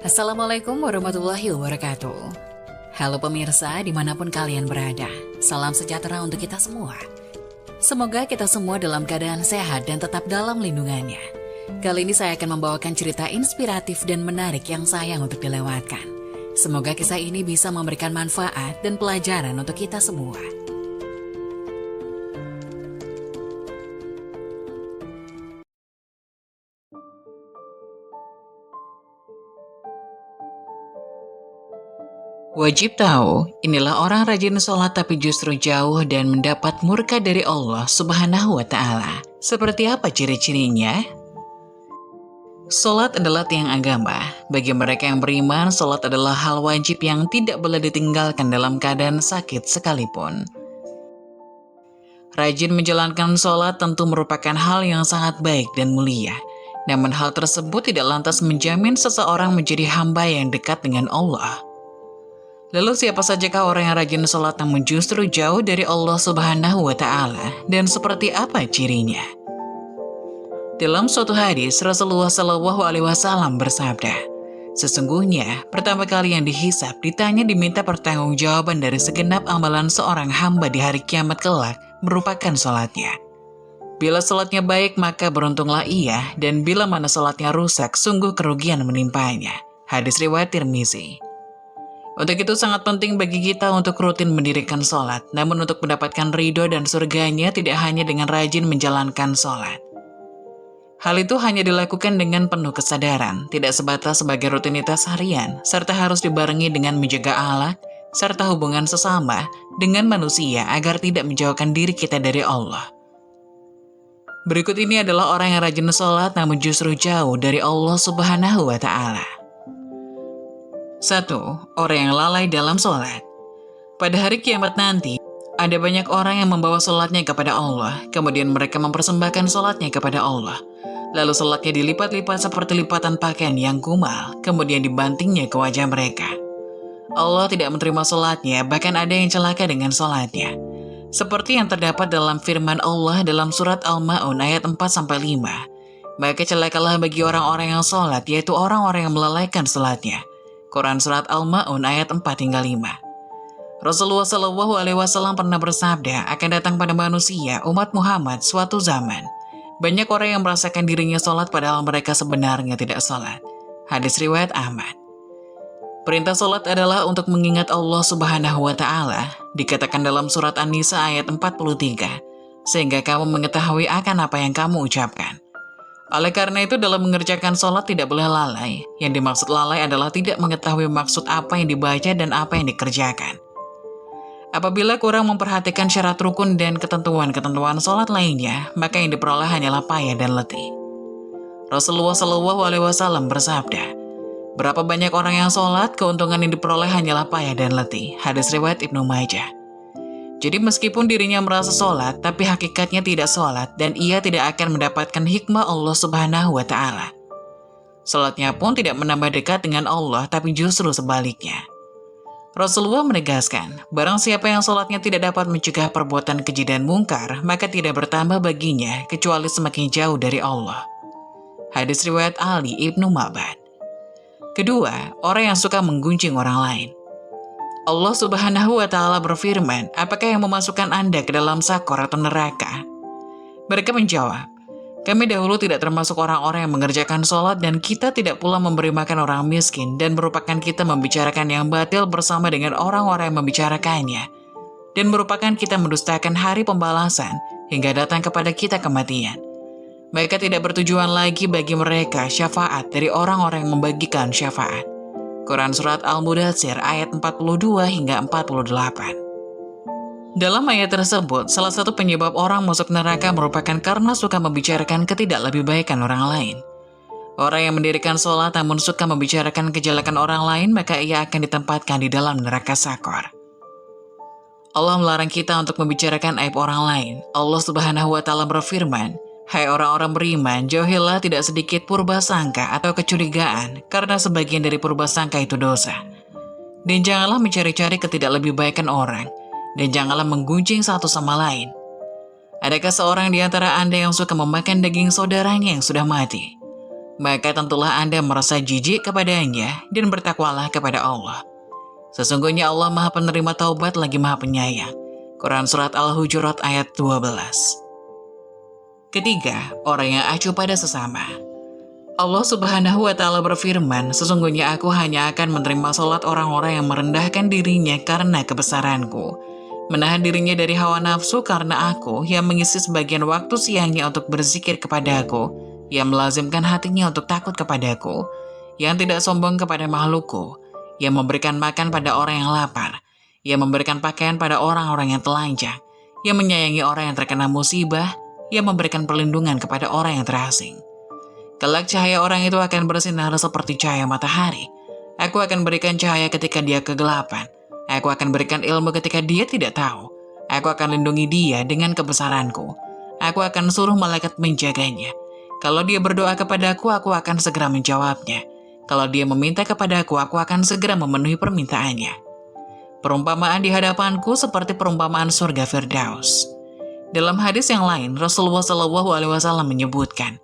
Assalamualaikum warahmatullahi wabarakatuh. Halo pemirsa dimanapun kalian berada, salam sejahtera untuk kita semua. Semoga kita semua dalam keadaan sehat dan tetap dalam lindungannya. Kali ini saya akan membawakan cerita inspiratif dan menarik yang sayang untuk dilewatkan. Semoga kisah ini bisa memberikan manfaat dan pelajaran untuk kita semua. Wajib tahu, inilah orang rajin sholat tapi justru jauh dan mendapat murka dari Allah Subhanahu wa Ta'ala. Seperti apa ciri-cirinya? Sholat adalah tiang agama. Bagi mereka yang beriman, sholat adalah hal wajib yang tidak boleh ditinggalkan dalam keadaan sakit sekalipun. Rajin menjalankan sholat tentu merupakan hal yang sangat baik dan mulia. Namun hal tersebut tidak lantas menjamin seseorang menjadi hamba yang dekat dengan Allah. Lalu siapa sajakah orang yang rajin sholat namun justru jauh dari Allah Subhanahu wa Ta'ala, dan seperti apa cirinya? Dalam suatu hadis, Rasulullah Shallallahu Alaihi Wasallam bersabda, sesungguhnya pertama kali yang dihisab ditanya diminta pertanggungjawaban dari segenap amalan seorang hamba di hari kiamat kelak merupakan sholatnya. Bila sholatnya baik maka beruntunglah ia, dan bila mana sholatnya rusak sungguh kerugian menimpanya. Hadis riwayat Tirmizi. Untuk itu sangat penting bagi kita untuk rutin mendirikan sholat, namun untuk mendapatkan ridho dan surganya tidak hanya dengan rajin menjalankan sholat. Hal itu hanya dilakukan dengan penuh kesadaran, tidak sebatas sebagai rutinitas harian, serta harus dibarengi dengan menjaga akhlak, serta hubungan sesama dengan manusia agar tidak menjauhkan diri kita dari Allah. Berikut ini adalah orang yang rajin sholat namun justru jauh dari Allah Subhanahu wa Ta'ala. 1. Orang yang lalai dalam sholat. Pada hari kiamat nanti, ada banyak orang yang membawa sholatnya kepada Allah, kemudian mereka mempersembahkan sholatnya kepada Allah. Lalu sholatnya dilipat-lipat seperti lipatan pakaian yang kumal, kemudian dibantingnya ke wajah mereka. Allah tidak menerima sholatnya, bahkan ada yang celaka dengan sholatnya. Seperti yang terdapat dalam firman Allah dalam surat Al-Ma'un ayat 4-5. Maka celakalah bagi orang-orang yang sholat, yaitu orang-orang yang melalaikan sholatnya. Quran Surat Al-Ma'un ayat 4-5. Rasulullah Shallallahu Alaihi Wasallam pernah bersabda, akan datang pada manusia, umat Muhammad, suatu zaman. Banyak orang yang merasakan dirinya sholat padahal mereka sebenarnya tidak sholat. Hadis riwayat Ahmad. Perintah sholat adalah untuk mengingat Allah Subhanahu wa Ta'ala, dikatakan dalam surat An-Nisa ayat 43, sehingga kamu mengetahui akan apa yang kamu ucapkan. Oleh karena itu dalam mengerjakan sholat tidak boleh lalai. Yang dimaksud lalai adalah tidak mengetahui maksud apa yang dibaca dan apa yang dikerjakan. Apabila kurang memperhatikan syarat rukun dan ketentuan-ketentuan sholat lainnya, maka yang diperoleh hanyalah payah dan letih. Rasulullah Shallallahu Alaihi Wasallam bersabda, berapa banyak orang yang sholat, keuntungan yang diperoleh hanyalah payah dan letih. Hadis riwayat Ibnu Majah. Jadi meskipun dirinya merasa sholat, tapi hakikatnya tidak sholat dan ia tidak akan mendapatkan hikmah Allah Subhanahu wa Ta'ala. Sholatnya pun tidak menambah dekat dengan Allah, tapi justru sebaliknya. Rasulullah menegaskan, barang siapa yang sholatnya tidak dapat mencegah perbuatan keji dan mungkar, maka tidak bertambah baginya kecuali semakin jauh dari Allah. Hadis riwayat Ali Ibnu Ma'bad. Kedua, orang yang suka menggunjing orang lain. Allah Subhanahu wa Ta'ala berfirman, apakah yang memasukkan Anda ke dalam sakor atau neraka? Mereka menjawab, kami dahulu tidak termasuk orang-orang yang mengerjakan sholat dan kita tidak pula memberi makan orang miskin dan merupakan kita membicarakan yang batil bersama dengan orang-orang yang membicarakannya dan merupakan kita mendustakan hari pembalasan hingga datang kepada kita kematian. Mereka tidak bertujuan lagi bagi mereka syafaat dari orang-orang yang membagikan syafaat. Quran Surat Al-Mudatsir ayat 42 hingga 48. Dalam ayat tersebut, salah satu penyebab orang masuk neraka merupakan karena suka membicarakan ketidaklebihbaikan orang lain. Orang yang mendirikan sholat namun suka membicarakan kejelekan orang lain, maka ia akan ditempatkan di dalam neraka sakor. Allah melarang kita untuk membicarakan aib orang lain. Allah Subhanahu wa Ta'ala berfirman, hai orang-orang beriman, jauhilah tidak sedikit purbasangka atau kecurigaan, karena sebagian dari purbasangka itu dosa. Dan janganlah mencari-cari ketidaklebihbaikan orang, dan janganlah menggunjing satu sama lain. Adakah seorang di antara Anda yang suka memakan daging saudaranya yang sudah mati? maka tentulah Anda merasa jijik kepadanya dan bertakwalah kepada Allah. Sesungguhnya Allah Maha Penerima Taubat lagi Maha Penyayang. Quran Surat Al-Hujurat ayat 12. Ketiga, orang yang acuh pada sesama. Allah Subhanahu wa Ta'ala berfirman, "Sesungguhnya aku hanya akan menerima sholat orang-orang yang merendahkan dirinya karena kebesaranku, menahan dirinya dari hawa nafsu karena aku, yang mengisi sebagian waktu siangnya untuk berzikir kepadaku, yang melazimkan hatinya untuk takut kepadaku, yang tidak sombong kepada makhlukku, yang memberikan makan pada orang yang lapar, yang memberikan pakaian pada orang-orang yang telanjang, yang menyayangi orang yang terkena musibah, yang memberikan perlindungan kepada orang yang terasing. Kelak cahaya orang itu akan bersinar seperti cahaya matahari. Aku akan berikan cahaya ketika dia kegelapan. Aku akan berikan ilmu ketika dia tidak tahu. Aku akan lindungi dia dengan kebesaranku. Aku akan suruh malaikat menjaganya. Kalau dia berdoa kepadaku, aku akan segera menjawabnya. Kalau dia meminta kepadaku, aku akan segera memenuhi permintaannya." Perumpamaan di hadapanku seperti perumpamaan surga Firdaus. Dalam hadis yang lain, Rasulullah SAW menyebutkan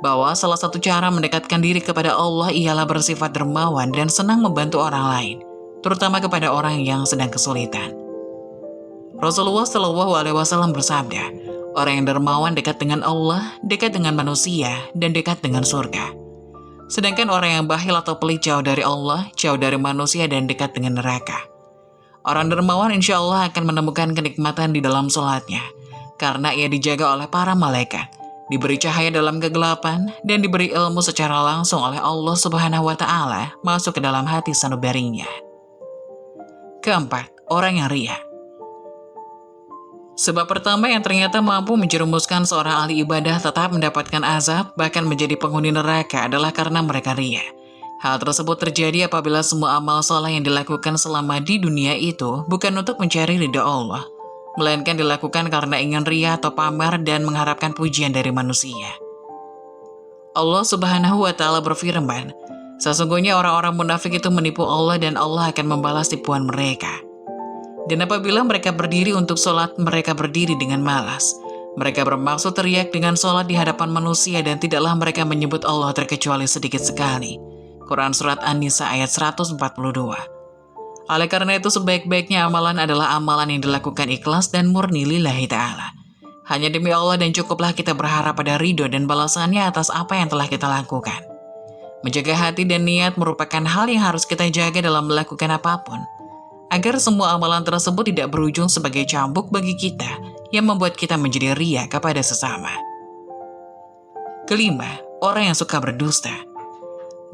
bahwa salah satu cara mendekatkan diri kepada Allah ialah bersifat dermawan dan senang membantu orang lain, terutama kepada orang yang sedang kesulitan. Rasulullah SAW bersabda, "Orang yang dermawan dekat dengan Allah, dekat dengan manusia, dan dekat dengan surga. Sedangkan orang yang bakhil atau pelit jauh dari Allah, jauh dari manusia, dan dekat dengan neraka." Orang dermawan insya Allah akan menemukan kenikmatan di dalam sholatnya, karena ia dijaga oleh para malaikat, diberi cahaya dalam kegelapan, dan diberi ilmu secara langsung oleh Allah Subhanahu wa Ta'ala masuk ke dalam hati sanubarinya. Keempat, orang yang riya. Sebab pertama yang ternyata mampu menjerumuskan seorang ahli ibadah tetap mendapatkan azab, bahkan menjadi penghuni neraka, adalah karena mereka riya. Hal tersebut terjadi apabila semua amal soleh yang dilakukan selama di dunia itu bukan untuk mencari ridha Allah, melainkan dilakukan karena ingin riya atau pamer dan mengharapkan pujian dari manusia. Allah Subhanahu wa Ta'ala berfirman, "Sesungguhnya orang-orang munafik itu menipu Allah dan Allah akan membalas tipuan mereka. Dan apabila mereka berdiri untuk sholat, mereka berdiri dengan malas. Mereka bermaksud teriak dengan sholat di hadapan manusia dan tidaklah mereka menyebut Allah terkecuali sedikit sekali." Quran Surat An-Nisa ayat 142. Oleh karena itu sebaik-baiknya amalan adalah amalan yang dilakukan ikhlas dan murni lillahi ta'ala. Hanya demi Allah dan cukuplah kita berharap pada ridho dan balasannya atas apa yang telah kita lakukan. Menjaga hati dan niat merupakan hal yang harus kita jaga dalam melakukan apapun, agar semua amalan tersebut tidak berujung sebagai cambuk bagi kita yang membuat kita menjadi riya kepada sesama. Kelima, orang yang suka berdusta.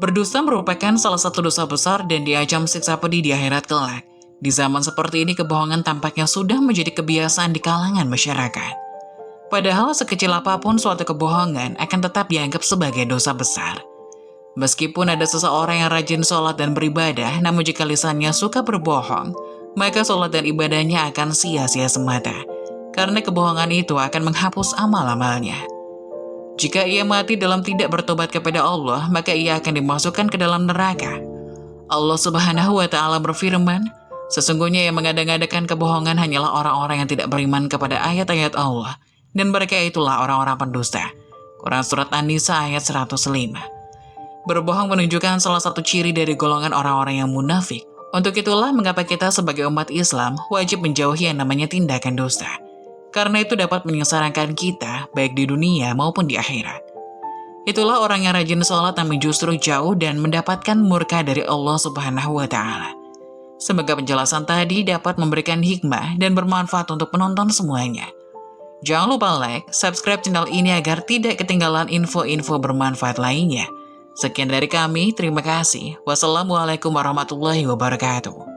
Berdusta merupakan salah satu dosa besar dan diancam siksa pedih di akhirat kelak. Di zaman seperti ini kebohongan tampaknya sudah menjadi kebiasaan di kalangan masyarakat. Padahal sekecil apapun suatu kebohongan akan tetap dianggap sebagai dosa besar. Meskipun ada seseorang yang rajin sholat dan beribadah, namun jika lisannya suka berbohong, maka sholat dan ibadahnya akan sia-sia semata, karena kebohongan itu akan menghapus amal-amalnya. Jika ia mati dalam tidak bertobat kepada Allah, maka ia akan dimasukkan ke dalam neraka. Allah Subhanahu wa Ta'ala berfirman, "Sesungguhnya yang mengada-ngadakan kebohongan hanyalah orang-orang yang tidak beriman kepada ayat-ayat Allah, dan mereka itulah orang-orang pendusta." Quran Surat An-Nisa ayat 105. Berbohong menunjukkan salah satu ciri dari golongan orang-orang yang munafik. Untuk itulah mengapa kita sebagai umat Islam wajib menjauhi yang namanya tindakan dusta. Karena itu dapat menyengsarakan kita, baik di dunia maupun di akhirat. Itulah orang yang rajin sholat namun justru jauh dan mendapatkan murka dari Allah Subhanahu wa Ta'ala. Semoga penjelasan tadi dapat memberikan hikmah dan bermanfaat untuk penonton semuanya. Jangan lupa like, subscribe channel ini agar tidak ketinggalan info-info bermanfaat lainnya. Sekian dari kami, terima kasih. Wassalamualaikum warahmatullahi wabarakatuh.